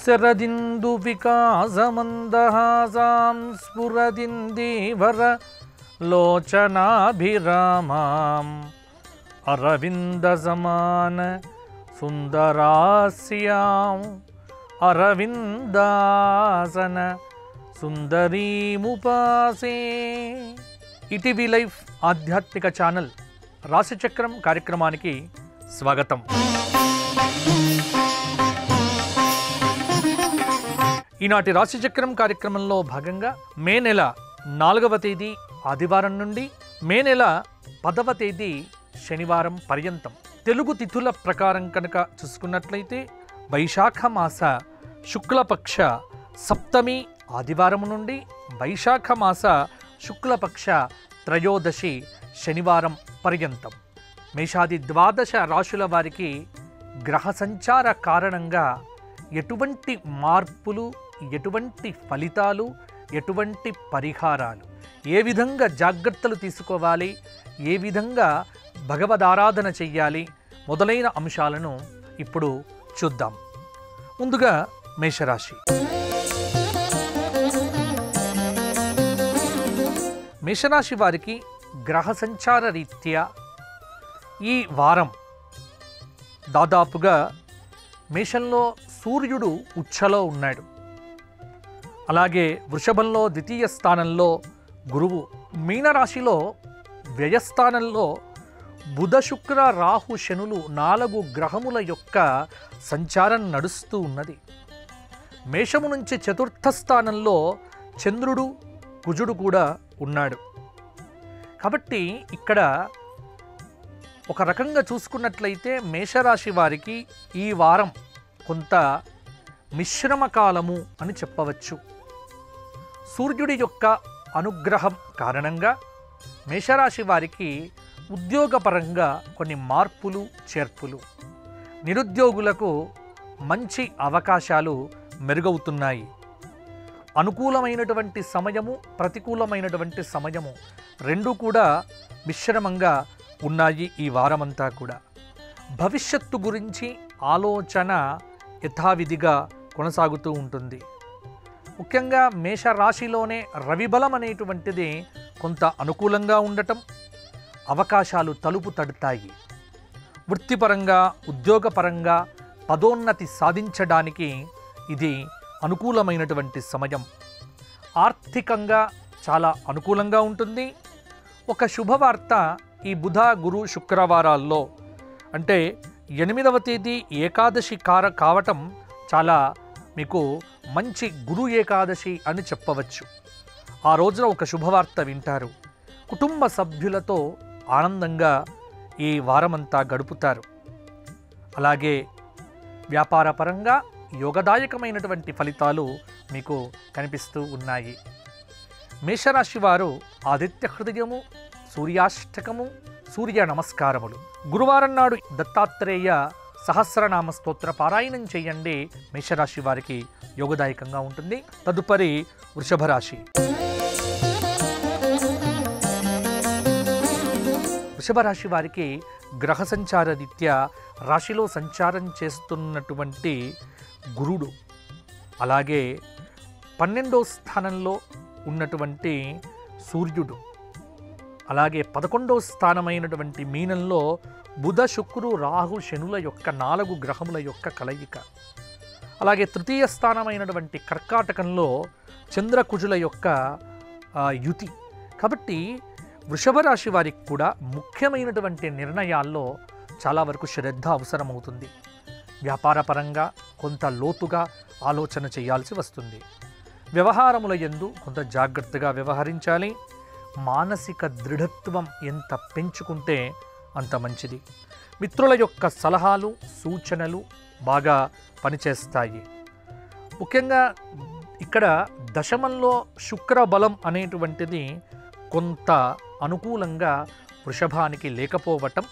శరదిందు వికాసమందహాసాం స్ఫురదిందీవర లోచనాభిరామాం అరవింద సమాన సుందరాస్యాం అరవిందాసన సుందరీముపాసే. ETV life ఆధ్యాత్మిక channel రాశిచక్రం కార్యక్రమానికి స్వాగతం. ఈనాటి రాశిచక్రం కార్యక్రమంలో భాగంగా మే నెల 4వ తేదీ ఆదివారం నుండి మే నెల 10వ తేదీ శనివారం పర్యంతం తెలుగు తిథుల ప్రకారం కనుక చూసుకున్నట్లయితే వైశాఖ మాస శుక్లపక్ష సప్తమి ఆదివారం నుండి వైశాఖ మాస శుక్లపక్ష త్రయోదశి శనివారం పర్యంతం మేషాది 12 రాశుల వారికి గ్రహ సంచార కారణంగా ఎటువంటి మార్పులు, ఎటువంటి ఫలితాలు, ఎటువంటి పరిహారాలు, ఏ విధంగా జాగ్రత్తలు తీసుకోవాలి, ఏ విధంగా భగవదారాధన చెయ్యాలి మొదలైన అంశాలను ఇప్పుడు చూద్దాం. ముందుగా మేషరాశి. మేషరాశి వారికి గ్రహ సంచార రీత్యా ఈ వారం దాదాపుగా మేషంలో సూర్యుడు ఉచ్చలో ఉన్నాడు. అలాగే వృషభంలో ద్వితీయ స్థానంలో గురువు, మీనరాశిలో వ్యయస్థానంలో బుధ శుక్ర రాహు శనులు 4 గ్రహముల యొక్క సంచారం నడుస్తూ ఉన్నది. మేషము నుంచి చతుర్థ స్థానంలో చంద్రుడు కుజుడు కూడా ఉన్నాడు. కాబట్టి ఇక్కడ ఒక రకంగా చూసుకున్నట్లయితే మేషరాశి వారికి ఈ వారం కొంత మిశ్రమ కాలము అని చెప్పవచ్చు. సూర్యుడి యొక్క అనుగ్రహం కారణంగా మేషరాశి వారికి ఉద్యోగపరంగా కొన్ని మార్పులు చేర్పులు, నిరుద్యోగులకు మంచి అవకాశాలు మెరుగవుతున్నాయి. అనుకూలమైనటువంటి సమయము, ప్రతికూలమైనటువంటి సమయము రెండూ కూడా మిశ్రమంగా ఉన్నాయి ఈ వారమంతా కూడా. భవిష్యత్తు గురించి ఆలోచన యథావిధిగా కొనసాగుతూ ఉంటుంది. ముఖ్యంగా మేషరాశిలోనే రవిబలం అనేటువంటిది కొంత అనుకూలంగా ఉండటం, అవకాశాలు తలుపు తడతాయి. వృత్తిపరంగా, ఉద్యోగపరంగా పదోన్నతి సాధించడానికి ఇది అనుకూలమైనటువంటి సమయం. ఆర్థికంగా చాలా అనుకూలంగా ఉంటుంది. ఒక శుభవార్త ఈ బుధ గురు శుక్రవారాల్లో అంటే 8వ తేదీ ఏకాదశి కావటం చాలా మీకు మంచి గురు ఏకాదశి అని చెప్పవచ్చు. ఆ రోజున ఒక శుభవార్త వింటారు. కుటుంబ సభ్యులతో ఆనందంగా ఈ వారమంతా గడుపుతారు. అలాగే వ్యాపారపరంగా యోగదాయకమైనటువంటి ఫలితాలు మీకు కనిపిస్తూ ఉన్నాయి. మేషరాశి వారు ఆదిత్య హృదయము, సూర్యాష్టకము, సూర్య నమస్కారములు, గురువారం నాడు దత్తాత్రేయ సహస్రనామ స్తోత్ర పారాయణం చేయండి. మేషరాశి వారికి యోగదాయకంగా ఉంటుంది. తదుపరి వృషభ రాశి. వృషభ రాశి వారికి గ్రహ సంచార రీత్యా రాశిలో సంచారం చేస్తున్నటువంటి గురుడు, అలాగే 12వ స్థానంలో ఉన్నటువంటి సూర్యుడు, అలాగే 11వ స్థానమైనటువంటి మీనంలో బుధ శుక్రు రాహు శనుల యొక్క 4 గ్రహముల యొక్క కలయిక, అలాగే తృతీయ స్థానమైనటువంటి కర్కాటకంలో చంద్రకుజుల యొక్క యుతి. కాబట్టి వృషభ రాశి వారికి కూడా ముఖ్యమైనటువంటి నిర్ణయాల్లో చాలా వరకు శ్రద్ధ అవసరమవుతుంది. వ్యాపారపరంగా కొంత లోతుగా ఆలోచన చేయాల్సి వస్తుంది. వ్యవహారముల యందు కొంత జాగ్రత్తగా వ్యవహరించాలి. మానసిక దృఢత్వం ఎంత పెంచుకుంటే అంత మంచిది. మిత్రుల యొక్క సలహాలు, సూచనలు బాగా పనిచేస్తాయి. ముఖ్యంగా ఇక్కడ దశమంలో శుక్ర బలం అనేటువంటిది కొంత అనుకూలంగా వృషభానికి లేకపోవటం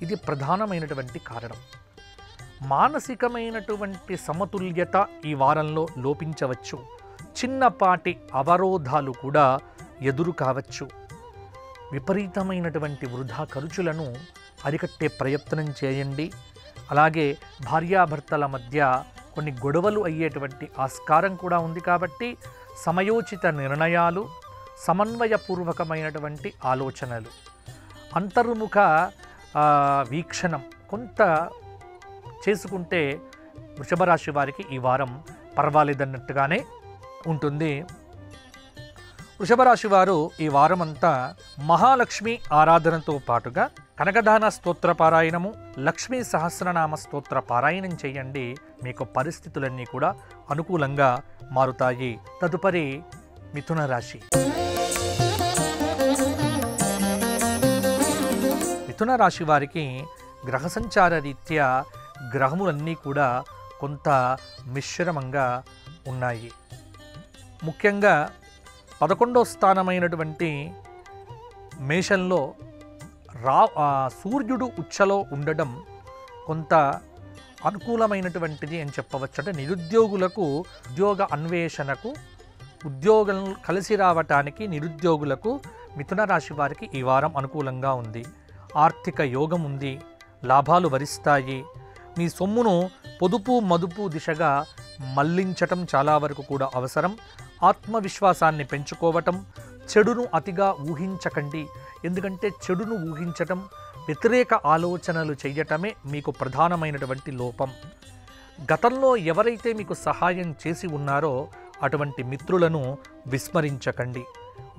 ఇది ప్రధానమైనటువంటి కారణం. మానసికమైనటువంటి సమతుల్యత ఈ వారంలో లోపించవచ్చు. చిన్నపాటి అవరోధాలు కూడా ఎదురు కావచ్చు. విపరీతమైనటువంటి వృధా ఖర్చులను అరికట్టే ప్రయత్నం చేయండి. అలాగే భార్యాభర్తల మధ్య కొన్ని గొడవలు అయ్యేటువంటి ఆస్కారం కూడా ఉంది. కాబట్టి సమయోచిత నిర్ణయాలు, సమన్వయపూర్వకమైనటువంటి ఆలోచనలు, అంతర్ముఖ వీక్షణం కొంత చేసుకుంటే వృషభ రాశి వారికి ఈ వారం పర్వాలేదన్నట్టుగానే ఉంటుంది. వృషభ రాశి వారు ఈ వారం అంతా మహాలక్ష్మి ఆరాధనతో పాటుగా కనకదాన స్తోత్ర పారాయణము, లక్ష్మీ సహస్రనామ స్తోత్ర పారాయణం చేయండి. మీకు పరిస్థితులన్నీ కూడా అనుకూలంగా మారుతాయి. తదుపరి మిథున రాశి. మిథున రాశి వారికి గ్రహ సంచార రీత్యా గ్రహములన్నీ కూడా కొంత మిశ్రమంగా ఉన్నాయి. ముఖ్యంగా 11వ స్థానమైనటువంటి మేషంలో సూర్యుడు ఉచ్చలో ఉండడం కొంత అనుకూలమైనటువంటిది అని చెప్పవచ్చు. అంటే నిరుద్యోగులకు ఉద్యోగ అన్వేషణకు, ఉద్యోగం కలిసి రావటానికి నిరుద్యోగులకు మిథున రాశి వారికి ఈ వారం అనుకూలంగా ఉంది. ఆర్థిక యోగం ఉంది, లాభాలు వరిస్తాయి. మీ సొమ్మును పొదుపు మదుపు దిశగా మళ్లించటం చాలా వరకు కూడా అవసరం. ఆత్మవిశ్వాసాన్ని పెంచుకోవటం, చెడును అతిగా ఊహించకండి. ఎందుకంటే చెడును ఊహించటం, వ్యతిరేక ఆలోచనలు చేయటమే మీకు ప్రధానమైనటువంటి లోపం. గతంలో ఎవరైతే మీకు సహాయం చేసి ఉన్నారో అటువంటి మిత్రులను విస్మరించకండి.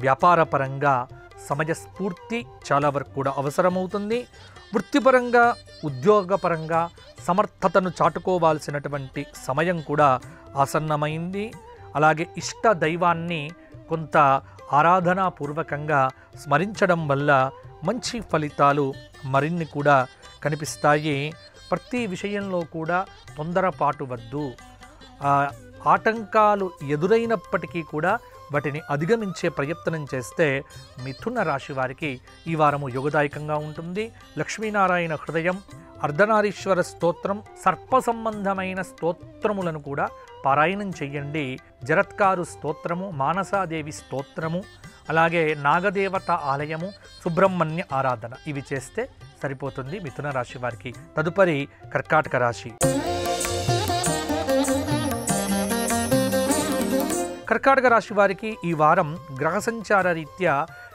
వ్యాపారపరంగా సమయస్ఫూర్తి చాలా వరకు కూడా అవసరమవుతుంది. వృత్తిపరంగా, ఉద్యోగపరంగా సమర్థతను చాటుకోవాల్సినటువంటి సమయం కూడా ఆసన్నమైంది. అలాగే ఇష్ట దైవాన్ని కొంత ఆరాధనాపూర్వకంగా స్మరించడం వల్ల మంచి ఫలితాలు మరిన్ని కూడా కనిపిస్తాయి. ప్రతి విషయంలో కూడా తొందరపాటు వద్దు. ఆటంకాలు ఎదురైనప్పటికీ కూడా వాటిని అధిగమించే ప్రయత్నం చేస్తే మిథున రాశి వారికి ఈ వారము యోగదాయకంగా ఉంటుంది. లక్ష్మీనారాయణ హృదయం, అర్ధనారీశ్వర స్తోత్రం, సర్ప సంబంధమైన స్తోత్రములను కూడా పారాయణం చెయ్యండి. జరత్కారు స్తోత్రము, మానసాదేవి స్తోత్రము, అలాగే నాగదేవత ఆలయము, సుబ్రహ్మణ్య ఆరాధన ఇవి చేస్తే సరిపోతుంది మిథున రాశి వారికి. తదుపరి కర్కాటక రాశి. కర్కాటక రాశి వారికి ఈ వారం గ్రహ సంచార రీత్యా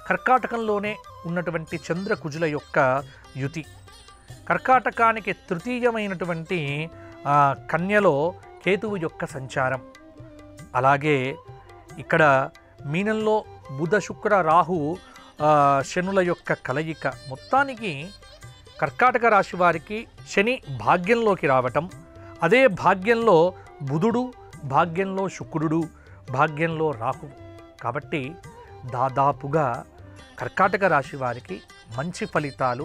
కర్కాటకంలోనే ఉన్నటువంటి చంద్రకుజుల యొక్క యుతి, కర్కాటకానికి తృతీయమైనటువంటి కన్యలో కేతువు యొక్క సంచారం, అలాగే ఇక్కడ మీనంలో బుధ శుక్ర రాహు శనుల యొక్క కలయిక, మొత్తానికి కర్కాటక రాశి వారికి శని భాగ్యంలోకి రావటం, అదే భాగ్యంలో బుధుడు, భాగ్యంలో శుక్రుడు, భాగ్యంలో రాహువు. కాబట్టి దాదాపుగా కర్కాటక రాశి వారికి మంచి ఫలితాలు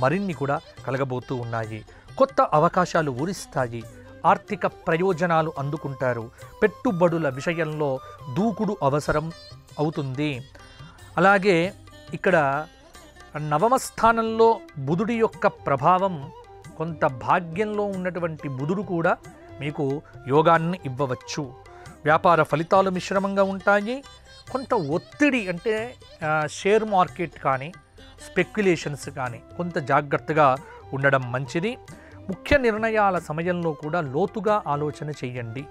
మరిన్ని కూడా కలగబోతూ ఉన్నాయి. కొత్త అవకాశాలు ఊరిస్తాయి. ఆర్థిక ప్రయోజనాలు అందుకుంటారు. పెట్టుబడుల విషయంలో దూకుడు అవసరం అవుతుంది. అలాగే ఇక్కడ నవమ స్థానంలో బుధుడి యొక్క ప్రభావం, కొంత భాగ్యంలో ఉన్నటువంటి బుధుడు కూడా మీకు యోగాన్ని ఇవ్వవచ్చు. వ్యాపార ఫలితాలు మిశ్రమంగా ఉంటాయి. కొంత ఒత్తిడి, అంటే షేర్ మార్కెట్ కానీ స్పెక్యులేషన్స్ కానీ కొంత జాగ్రత్తగా ఉండడం మంచిది. ముఖ్య నిర్ణయాల సమయంలో కూడా లోతుగా ఆలోచన చేయండి.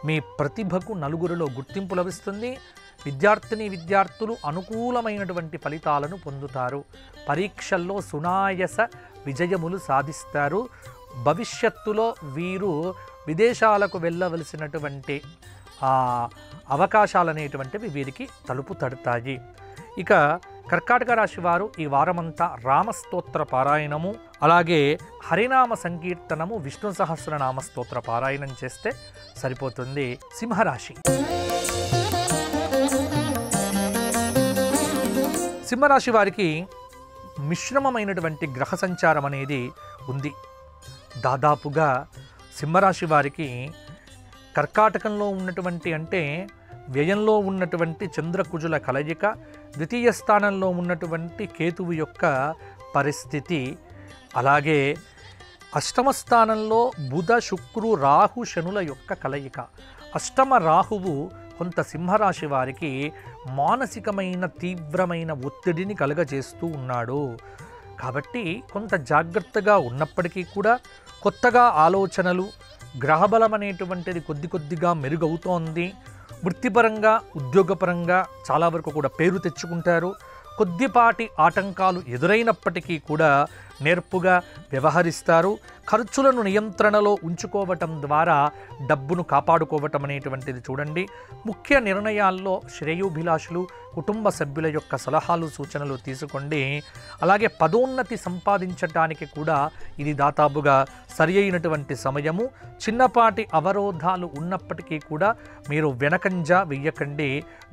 మీ ప్రతిభకు నలుగురిలో గుర్తింపు లభిస్తుంది. విద్యార్థులు అనుకూలమైనటువంటి ఫలితాలను పొందుతారు. పరీక్షల్లో సునాయస విజయములు సాధిస్తారు. భవిష్యత్తులో వీరు విదేశాలకు వెళ్ళవలసినటువంటి అవకాశాలు అనేటువంటివి వీరికి తలుపు తడతాయి. ఇక కర్కాటక రాశి వారు ఈ వారమంతా రామస్తోత్ర పారాయణము, అలాగే హరినామ సంకీర్తనము, విష్ణు సహస్రనామ స్తోత్ర పారాయణం చేస్తే సరిపోతుంది. సింహరాశి. సింహరాశి వారికి మిశ్రమమైనటువంటి గ్రహ సంచారం అనేది ఉంది. దాదాపుగా సింహరాశి వారికి కర్కాటకంలో ఉన్నటువంటి, అంటే వ్యయంలో ఉన్నటువంటి చంద్రకుజుల కలయిక, ద్వితీయ స్థానంలో ఉన్నటువంటి కేతువు యొక్క పరిస్థితి, అలాగే అష్టమ స్థానంలో బుధ శుక్రు రాహు శనుల యొక్క కలయిక. అష్టమ రాహువు కొంత సింహరాశి వారికి మానసికమైన తీవ్రమైన ఒత్తిడిని కలుగజేస్తూ ఉన్నాడు. కాబట్టి కొంత జాగ్రత్తగా ఉన్నప్పటికీ కూడా కొత్తగా ఆలోచనలు, గ్రహబలం అనేటువంటిది కొద్ది కొద్దిగా మెరుగవుతోంది. వృత్తిపరంగా ఉద్యోగపరంగా చాలా వరకు కూడా పేరు తెచ్చుకుంటారు. కొద్దిపాటి ఆటంకాలు ఎదురైనప్పటికీ కూడా నేర్పుగా వ్యవహరిస్తారు. ఖర్చులను నియంత్రణలో ఉంచుకోవటం ద్వారా డబ్బును కాపాడుకోవటం అనేటువంటిది చూడండి. ముఖ్య నిర్ణయాల్లో శ్రేయోభిలాషులు కుటుంబ సభ్యుల యొక్క సలహాలు సూచనలు తీసుకోండి. అలాగే పదోన్నతి సంపాదించడానికి కూడా ఇది దాదాపుగా సరి అయినటువంటి సమయము. చిన్నపాటి అవరోధాలు ఉన్నప్పటికీ కూడా మీరు వెనకంజ వెయ్యకండి.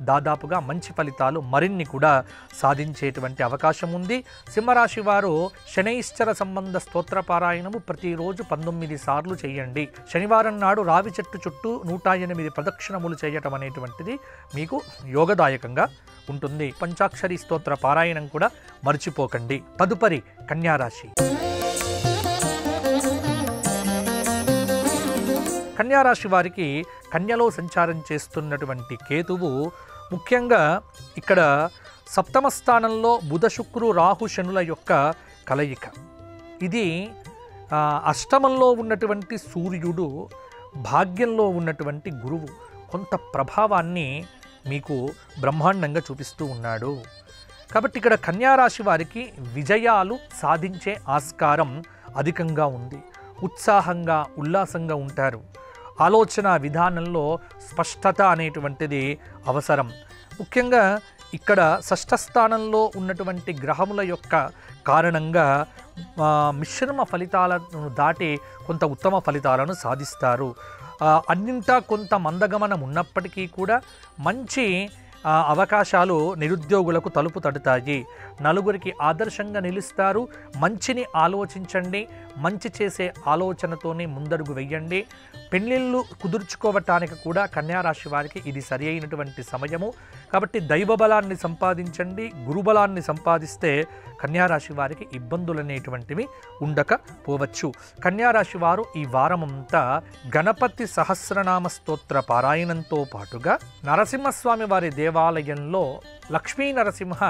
దాదాపుగా మంచి ఫలితాలు మరిన్ని కూడా సాధించేటువంటి అవకాశం ఉంది. సింహరాశి వారు శనైశ్చర సంబంధ స్తోత్ర పారాయణము ప్రతిరోజు 19 సార్లు చేయండి. శనివారం నాడు రావి చెట్టు చుట్టూ 108 ప్రదక్షిణములు చేయటం అనేటువంటిది మీకు యోగదాయకంగా ఉంటుంది. పంచాక్షరి స్తోత్ర పారాయణం కూడా మర్చిపోకండి. తదుపరి కన్యారాశి. కన్యారాశి వారికి కన్యలో సంచారం చేస్తున్నటువంటి కేతువు ముఖ్యంగా ఇక్కడ సప్తమ స్థానంలో బుధ శుక్రు రాహు శనుల యొక్క కలయిక. ఇది అష్టమంలో ఉన్నటువంటి సూర్యుడు, భాగ్యంలో ఉన్నటువంటి గురువు కొంత ప్రభావాన్ని మీకు బ్రహ్మాండంగా చూపిస్తూ ఉన్నాడు. కాబట్టి ఇక్కడ కన్యారాశి వారికి విజయాలు సాధించే ఆస్కారం అధికంగా ఉంది. ఉత్సాహంగా ఉల్లాసంగా ఉంటారు. ఆలోచన విధానంలో స్పష్టత అనేటువంటిది అవసరం. ముఖ్యంగా ఇక్కడ షష్ఠ స్థానంలో ఉన్నటువంటి గ్రహముల యొక్క కారణంగా మిశ్రమ ఫలితాలను దాటి కొంత ఉత్తమ ఫలితాలను సాధిస్తారు. అన్నింటా కొంత మందగమనం ఉన్నప్పటికీ కూడా మంచి అవకాశాలు నిరుద్యోగులకు తలుపు తడతాయి. నలుగురికి ఆదర్శంగా నిలుస్తారు. మంచిని ఆలోచించండి. మంచి చేసే ఆలోచనతోనే ముందడుగు వెయ్యండి. పెళ్ళిళ్ళు కుదుర్చుకోవటానికి కూడా కన్యారాశి వారికి ఇది సరి అయినటువంటి సమయము. కాబట్టి దైవబలాన్ని సంపాదించండి. గురుబలాన్ని సంపాదిస్తే కన్యారాశి వారికి ఇబ్బందులు అనేటువంటివి ఉండకపోవచ్చు. కన్యారాశి వారు ఈ వారమంతా గణపతి సహస్రనామ స్తోత్ర పారాయణంతో పాటుగా నరసింహస్వామి వారి దేవాలయంలో లక్ష్మీ నరసింహ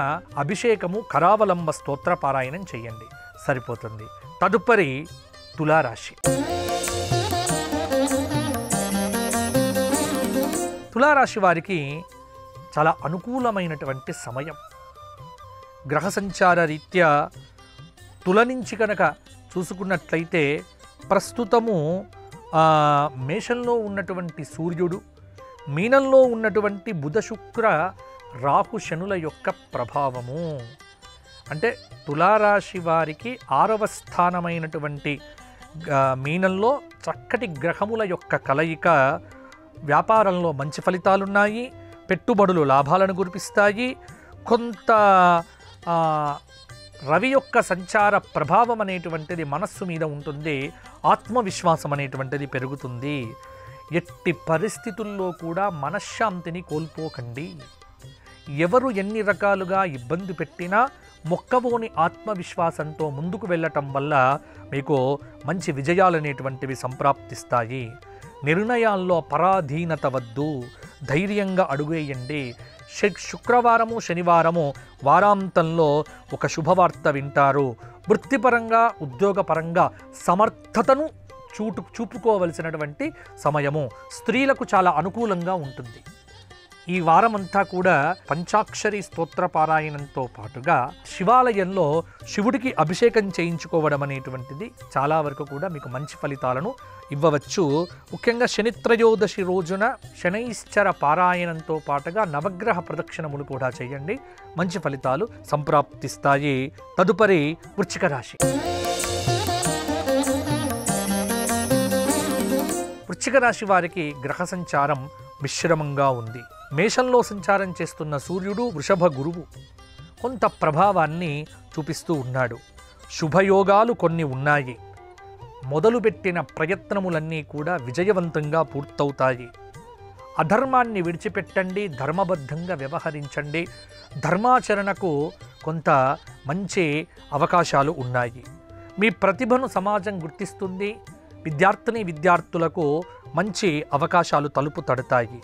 అభిషేకము కరావలంబ స్తోత్ర పారాయణం చేయండి, సరిపోతుంది. తదుపరి తులారాశి. తులారాశి వారికి చాలా అనుకూలమైనటువంటి సమయం. గ్రహ సంచార రీత్యా తుల నుంచి కనుక చూసుకున్నట్లయితే ప్రస్తుతము మేషంలో ఉన్నటువంటి సూర్యుడు, మీనంలో ఉన్నటువంటి బుధ శుక్ర రాహు శనుల యొక్క ప్రభావము. అంటే తులారాశి వారికి 6వ స్థానమైనటువంటి మీనంలో చక్కటి గ్రహముల యొక్క కలయిక వ్యాపారంలో మంచి ఫలితాలున్నాయి. పెట్టుబడులు లాభాలను కురిపిస్తాయి. కొంత రవి యొక్క సంచార ప్రభావం అనేటువంటిది మనస్సు మీద ఉంటుంది. ఆత్మవిశ్వాసం అనేటువంటిది పెరుగుతుంది. ఎట్టి పరిస్థితుల్లో కూడా మనశ్శాంతిని కోల్పోకండి. ఎవరు ఎన్ని రకాలుగా ఇబ్బంది పెట్టినా మొక్కవోని ఆత్మవిశ్వాసంతో ముందుకు వెళ్ళటం వల్ల మీకు మంచి విజయాలు అనేటువంటివి సంప్రాప్తిస్తాయి. నిర్ణయాల్లో పరాధీనత వద్దు, ధైర్యంగా అడుగేయండి. శుక్రవారము శనివారము వారాంతంలో ఒక శుభవార్త వింటారు. వృత్తిపరంగా ఉద్యోగపరంగా సమర్థతను చూపుకోవలసినటువంటి సమయము. స్త్రీలకు చాలా అనుకూలంగా ఉంటుంది. ఈ వారమంతా కూడా పంచాక్షరి స్తోత్ర పారాయణంతో పాటుగా శివాలయంలో శివుడికి అభిషేకం చేయించుకోవడం అనేటువంటిది చాలా వరకు కూడా మీకు మంచి ఫలితాలను ఇవ్వవచ్చు. ముఖ్యంగా శనిత్రయోదశి రోజున శనైశ్చర పారాయణంతో పాటుగా నవగ్రహ ప్రదక్షిణములు కూడా చేయండి, మంచి ఫలితాలు సంప్రాప్తిస్తాయి. తదుపరి వృశ్చిక రాశి. వృశ్చిక రాశి వారికి గ్రహ సంచారం మిశ్రమంగా ఉంది. మేషంలో సంచారం చేస్తున్న సూర్యుడు వృషభ గురువు కొంత ప్రభావాన్ని చూపిస్తూ ఉన్నాడు. శుభయోగాలు కొన్ని ఉన్నాయి. మొదలుపెట్టిన ప్రయత్నములన్నీ కూడా విజయవంతంగా పూర్తవుతాయి. అధర్మాన్ని విడిచిపెట్టండి, ధర్మబద్ధంగా వ్యవహరించండి. ధర్మాచరణకు కొంత మంచి అవకాశాలు ఉన్నాయి. మీ ప్రతిభను సమాజం గుర్తిస్తుంది. విద్యార్థులకు మంచి అవకాశాలు తలుపు తడతాయి.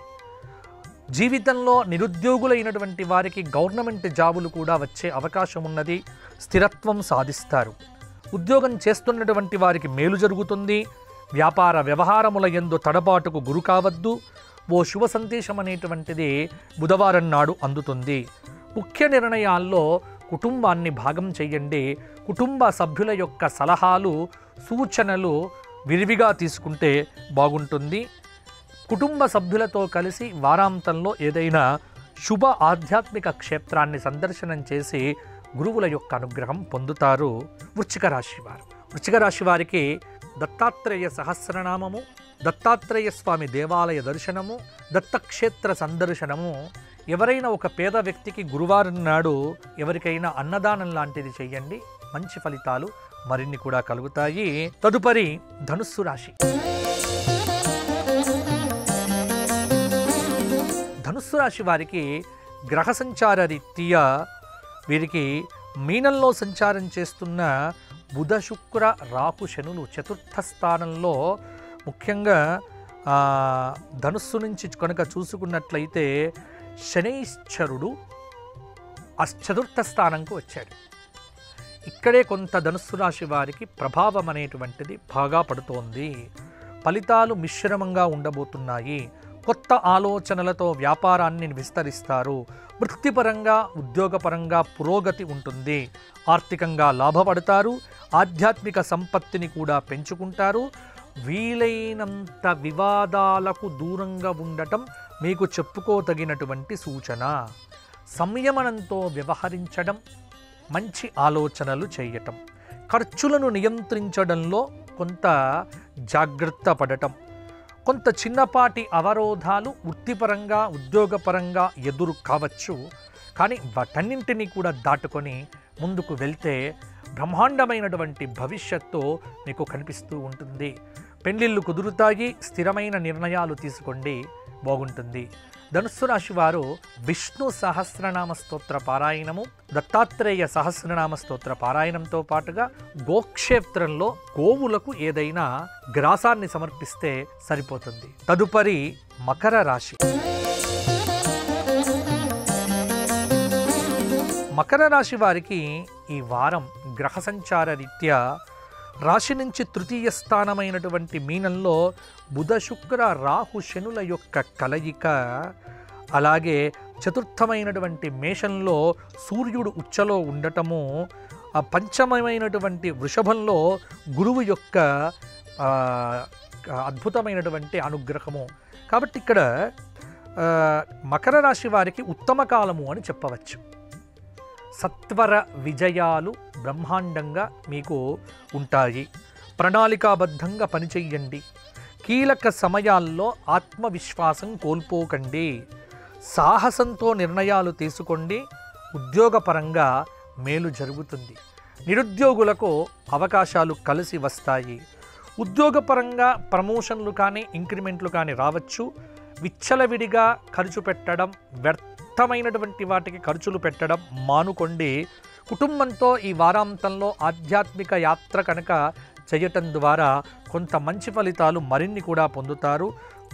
జీవితంలో నిరుద్యోగులైనటువంటి వారికి గవర్నమెంట్ జాబులు కూడా వచ్చే అవకాశం ఉన్నది. స్థిరత్వం సాధిస్తారు. ఉద్యోగం చేస్తున్నటువంటి వారికి మేలు జరుగుతుంది. వ్యాపార వ్యవహారముల యందు తడబాటుకు గురి కావద్దు. ఓ శుభ సందేశం అనేటువంటిది బుధవారం నాడు అందుతుంది. ముఖ్య నిర్ణయాల్లో కుటుంబాన్ని భాగం చేయండి. కుటుంబ సభ్యుల యొక్క సలహాలు సూచనలు విరివిగా తీసుకుంటే బాగుంటుంది. కుటుంబ సభ్యులతో కలిసి వారాంతంలో ఏదైనా శుభ ఆధ్యాత్మిక క్షేత్రాన్ని సందర్శనం చేసి గురువుల యొక్క అనుగ్రహం పొందుతారు. వృశ్చిక రాశి వారు, వృశ్చిక రాశి వారికి దత్తాత్రేయ సహస్రనామము, దత్తాత్రేయ స్వామి దేవాలయ దర్శనము, దత్తక్షేత్ర సందర్శనము, ఎవరైనా ఒక పేద వ్యక్తికి గురువారం నాడు ఎవరికైనా అన్నదానం లాంటిది చేయండి. మంచి ఫలితాలు మరిన్ని కూడా కలుగుతాయి. తదుపరి ధనుస్సు రాశి. ధనుస్సు రాశి వారికి గ్రహ సంచార రీత్యా వీరికి మీనంలో సంచారం చేస్తున్న బుధ శుక్ర రాహు శనులు చతుర్థ స్థానంలో, ముఖ్యంగా ధనుస్సు నుంచి కనుక చూసుకున్నట్లయితే శనైశ్చరుడు చతుర్థ స్థానంకు వచ్చాడు. ఇక్కడే కొంత ధనుస్సు రాశి వారికి ప్రభావం అనేటువంటిది బాగా పడుతోంది. ఫలితాలు మిశ్రమంగా ఉండబోతున్నాయి. కొత్త ఆలోచనలతో వ్యాపారాన్ని విస్తరిస్తారు. వృత్తిపరంగా ఉద్యోగపరంగా పురోగతి ఉంటుంది. ఆర్థికంగా లాభపడతారు. ఆధ్యాత్మిక సంపత్తిని కూడా పెంచుకుంటారు. వీలైనంత వివాదాలకు దూరంగా ఉండటం మీకు చెప్పుకోదగినటువంటి సూచన. సంయమనంతో వ్యవహరించడం, మంచి ఆలోచనలు చేయటం, ఖర్చులను నియంత్రించడంలో కొంత జాగ్రత్త పడటం, కొంత చిన్నపాటి అవరోధాలు వృత్తిపరంగా ఉద్యోగపరంగా ఎదురు కావచ్చు. కానీ వాటన్నింటినీ కూడా దాటుకొని ముందుకు వెళ్తే బ్రహ్మాండమైనటువంటి భవిష్యత్తు మీకు కనిపిస్తూ ఉంటుంది. పెళ్లిళ్ళు కుదురుతాయి. స్థిరమైన నిర్ణయాలు తీసుకోండి, బాగుంటుంది. ధనుస్సు రాశి వారు విష్ణు సహస్రనామ స్తోత్ర పారాయణము, దత్తాత్రేయ సహస్రనామ స్తోత్ర పారాయణంతో పాటుగా గోక్షేత్రంలో గోవులకు ఏదైనా గ్రాసాన్ని సమర్పిస్తే సరిపోతుంది. తదుపరి మకర రాశి. మకర రాశి వారికి ఈ వారం గ్రహ సంచార రీత్యా రాశి నుంచి తృతీయ స్థానమైనటువంటి మీనంలో బుధ శుక్ర రాహు శనుల యొక్క కలయిక, అలాగే చతుర్థమైనటువంటి మేషంలో సూర్యుడు ఉచ్చలో ఉండటము, ఆ పంచమమైనటువంటి వృషభంలో గురువు యొక్క అద్భుతమైనటువంటి అనుగ్రహము. కాబట్టి ఇక్కడ మకర రాశి వారికి ఉత్తమ కాలము అని చెప్పవచ్చు. సత్వర విజయాలు బ్రహ్మాండంగా మీకు ఉంటాయి. ప్రణాళికాబద్ధంగా పనిచేయండి. కీలక సమయాల్లో ఆత్మవిశ్వాసం కోల్పోకండి. సాహసంతో నిర్ణయాలు తీసుకోండి. ఉద్యోగపరంగా మేలు జరుగుతుంది. నిరుద్యోగులకు అవకాశాలు కలిసి వస్తాయి. ఉద్యోగపరంగా ప్రమోషన్లు కానీ ఇంక్రిమెంట్లు కానీ రావచ్చు. విచ్చలవిడిగా ఖర్చు పెట్టడం, వ్యర్థమైనటువంటి వాటికి ఖర్చులు పెట్టడం మానుకోండి. కుటుంబంతో ఈ వారాంతంలో ఆధ్యాత్మిక యాత్ర కనుక చేయటం ద్వారా కొంత మంచి ఫలితాలు మరిన్ని కూడా పొందుతారు.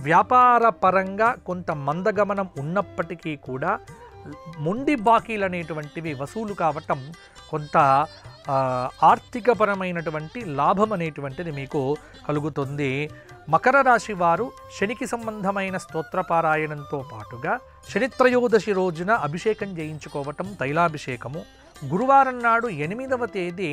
వ్యాపార పరంగా కొంత మందగమనం ఉన్నప్పటికీ కూడా మొండి బాకీలు అనేటువంటివి వసూలు కావటం, కొంత ఆర్థికపరమైనటువంటి లాభం అనేటువంటిది మీకు కలుగుతుంది. మకర రాశి వారు శనికి సంబంధమైన స్తోత్రపారాయణంతో పాటుగా శనిత్రయోదశి రోజున అభిషేకం చేయించుకోవటం, తైలాభిషేకము, గురువారం నాడు 8వ తేదీ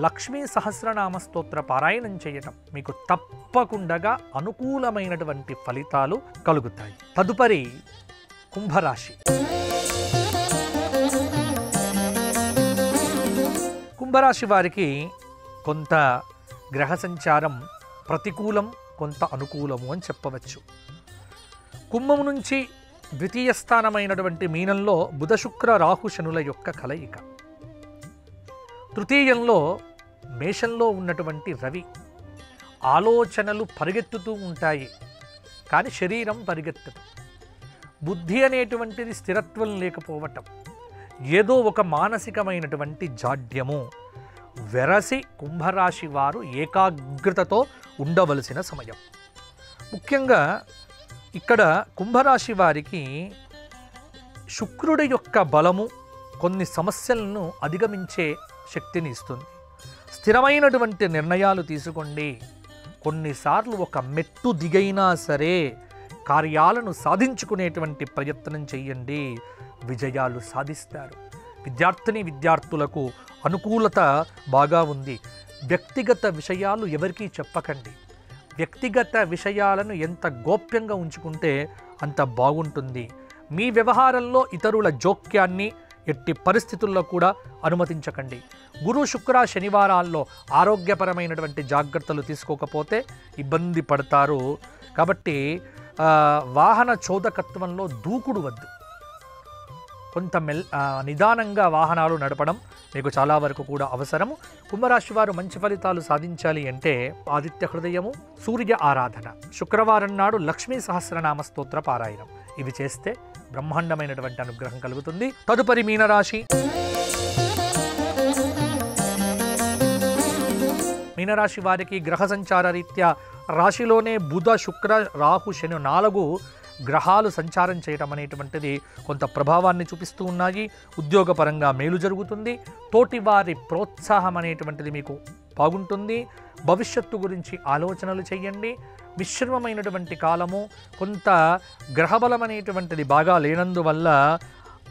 లక్ష్మీ సహస్రనామ స్తోత్ర పారాయణం చేయటం మీకు తప్పకుండా అనుకూలమైనటువంటి ఫలితాలు కలుగుతాయి. తదుపరి కుంభరాశి. కుంభరాశి వారికి కొంత గ్రహ సంచారం ప్రతికూలం, కొంత అనుకూలము అని చెప్పవచ్చు. కుంభం నుంచి ద్వితీయ స్థానమైనటువంటి మీనంలో బుధ శుక్ర రాహు శనుల యొక్క కలయిక, తృతీయంలో మేషంలో ఉన్నటువంటి రవి. ఆలోచనలు పరిగెత్తుతూ ఉంటాయి, కానీ శరీరం పరిగెత్తదు. బుద్ధి అనేటువంటిది స్థిరత్వం లేకపోవటం, ఏదో ఒక మానసికమైనటువంటి జాడ్యము వెరసి కుంభరాశి వారు ఏకాగ్రతతో ఉండవలసిన సమయం. ముఖ్యంగా ఇక్కడ కుంభరాశి వారికి శుక్రుడి యొక్క బలము కొన్ని సమస్యలను అధిగమించే శక్తిని ఇస్తుంది. స్థిరమైనటువంటి నిర్ణయాలు తీసుకోండి. కొన్నిసార్లు ఒక మెట్టు దిగైనా సరే కార్యాలను సాధించుకునేటువంటి ప్రయత్నం చేయండి, విజయాలు సాధిస్తారు. విద్యార్థులకు అనుకూలత బాగా ఉంది. వ్యక్తిగత విషయాలు ఎవరికీ చెప్పకండి. వ్యక్తిగత విషయాలను ఎంత గోప్యంగా ఉంచుకుంటే అంత బాగుంటుంది. మీ వ్యవహారంలో ఇతరుల జోక్యాన్ని ఎట్టి పరిస్థితుల్లో కూడా అనుమతించకండి. గురు శుక్ర శనివారాల్లో ఆరోగ్యపరమైనటువంటి జాగ్రత్తలు తీసుకోకపోతే ఇబ్బంది పడతారు. కాబట్టి వాహన చోదకత్వంలో దూకుడు వద్దు. కొంత నిదానంగా వాహనాలు నడపడం మీకు చాలా వరకు కూడా అవసరము. కుంభరాశి వారు మంచి ఫలితాలు సాధించాలి అంటే ఆదిత్య హృదయము, సూర్య ఆరాధన, శుక్రవారం నాడు లక్ష్మీ సహస్రనామ స్తోత్ర పారాయణం ఇవి చేస్తే బ్రహ్మాండమైనటువంటి అనుగ్రహం కలుగుతుంది. తదుపరి మీనరాశి. మీనరాశి వారికి గ్రహ సంచార రీత్యా రాశిలోనే బుధ, శుక్ర, రాహు, శని 4 గ్రహాలు సంచారం చేయటం అనేటువంటిది కొంత ప్రభావాన్ని చూపిస్తూ ఉన్నాయి. ఉద్యోగపరంగా మేలు జరుగుతుంది. తోటివారి ప్రోత్సాహం అనేటువంటిది మీకు బాగుంటుంది. భవిష్యత్తు గురించి ఆలోచనలు చేయండి. మిశ్రమమైనటువంటి కాలము, కొంత గ్రహబలం అనేటువంటిది బాగా లేనందువల్ల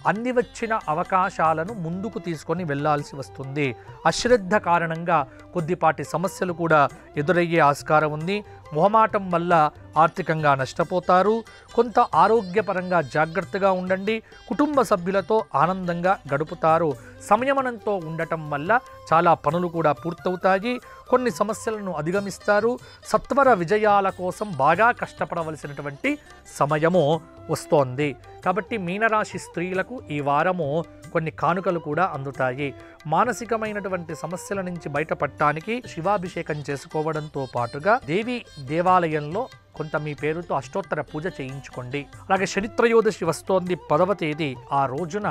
అన్ని వచ్చిన అవకాశాలను ముందుకు తీసుకొని వెళ్ళాల్సి వస్తుంది. అశ్రద్ధ కారణంగా కొద్దిపాటి సమస్యలు కూడా ఎదురయ్యే ఆస్కారం ఉంది. మొహమాటం వల్ల ఆర్థికంగా నష్టపోతారు. కొంత ఆరోగ్యపరంగా జాగ్రత్తగా ఉండండి. కుటుంబ సభ్యులతో ఆనందంగా గడుపుతారు. సంయమనంతో ఉండటం వల్ల చాలా పనులు కూడా పూర్తవుతాయి. కొన్ని సమస్యలను అధిగమిస్తారు. సత్వర విజయాల కోసం బాగా కష్టపడవలసినటువంటి సమయము వస్తోంది. కాబట్టి మీనరాశి స్త్రీలకు ఈ వారము కొన్ని కానుకలు కూడా అందుతాయి. మానసికమైనటువంటి సమస్యల నుంచి బయటపడటానికి శివాభిషేకం చేసుకోవడంతో పాటుగా దేవి దేవాలయంలో కొంత మీ పేరుతో అష్టోత్తర పూజ చేయించుకోండి. అలాగే శనిత్రయోదశి వస్తోంది 10వ తేదీ. ఆ రోజున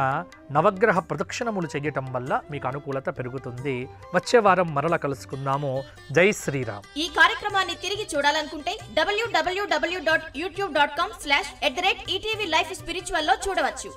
నవగ్రహ ప్రదక్షిణములు చేయటం వల్ల మీకు అనుకూలత పెరుగుతుంది. వచ్చే వారం మరల కలుసుకుందాము. జై శ్రీరామ్. ఈ కార్యక్రమాన్ని తిరిగి చూడాలనుకుంటే www.youtube.com/@ETV Life Spiritual లో చూడవచ్చు.